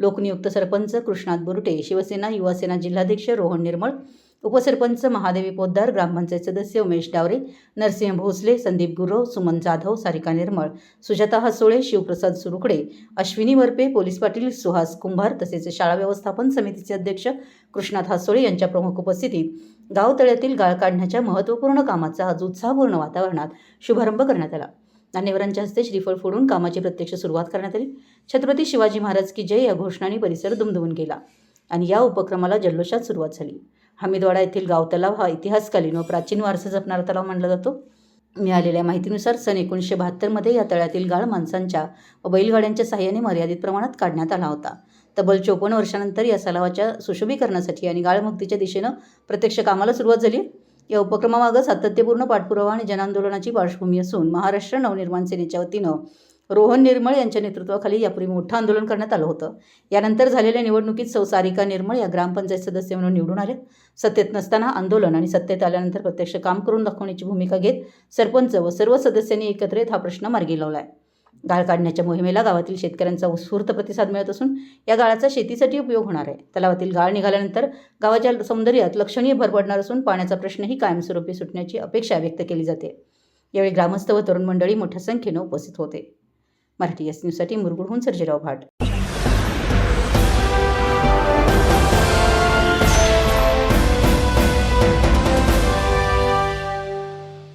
लोकनियुक्त सरपंच कृष्णात बुरटे, शिवसेना युवासेना जिल्हाध्यक्ष रोहन निर्मळ, उपसरपंच महादेवी पोद्दार, ग्रामपंचायत सदस्य उमेश डावरे, नरसिंह भोसले, संदीप गुरव, सुमन जाधव, सारिका निर्मळ, सुजाता हसोळे, शिवप्रसाद सुरुकडे, अश्विनी वरपे, पोलीस पाटील सुहास कुंभार तसेच शाळा व्यवस्थापन समितीचे अध्यक्ष कृष्णात हसोळे यांच्या प्रमुख उपस्थितीत गाव तळ्यातील गाळ काढण्याच्या महत्त्वपूर्ण कामाचा आज उत्साहपूर्ण वातावरणात शुभारंभ करण्यात आला. मान्यवरांच्या हस्ते श्रीफळ फोडून कामाची प्रत्यक्ष सुरुवात करण्यात आली. छत्रपती शिवाजी महाराज की जय या घोषणांनी परिसर दुमदुमून गेला आणि या उपक्रमाला जल्लोषात सुरुवात झाली. हमीदवाडा येथील गाव तलाव हा इतिहासकालीन व प्राचीन वारसा जपणारा तलाव मानला जातो. मिळालेल्या माहितीनुसार सन 1972 या तळ्यातील गाळ माणसांच्या व बैलगाड्यांच्या साहाय्याने मर्यादित प्रमाणात काढण्यात आला होता. तब्बल 54 वर्षानंतर या तलावाच्या सुशोभीकरणासाठी आणि गाळमुक्तीच्या दिशेनं प्रत्यक्ष कामाला सुरुवात झाली. या उपक्रमामागं सातत्यपूर्ण पाठपुरावा आणि जनआंदोलनाची पार्श्वभूमी असून महाराष्ट्र नवनिर्माण सेनेच्या वतीनं रोहन निर्मळ यांच्या नेतृत्वाखाली यापूर्वी मोठं आंदोलन करण्यात आलं होतं. यानंतर झालेल्या निवडणुकीत सौ सारिका निर्मळ या ग्रामपंचायत सदस्य म्हणून निवडून आल्या. सत्तेत नसताना आंदोलन आणि सत्तेत आल्यानंतर प्रत्यक्ष काम करून दाखवण्याची भूमिका घेत सरपंच व सर्व सदस्यांनी एकत्र येत हा प्रश्न मार्गी लावलाय. गाळ काढण्याच्या मोहिमेला गावातील शेतकऱ्यांचा उत्स्फूर्त प्रतिसाद मिळत असून या गाळाचा शेतीसाठी उपयोग होणार आहे. तलावातील गाळ निघाल्यानंतर गावाच्या सौंदर्यात लक्षणीय भर पडणार असून पाण्याचा प्रश्नही कायमस्वरूपी सुटण्याची अपेक्षा व्यक्त केली जाते. यावेळी ग्रामस्थ व तरुण मंडळी मोठ्या संख्येनं उपस्थित होते. मराठी एस न्यूजसाठी मुरगुडहून सर्जेराव भाट.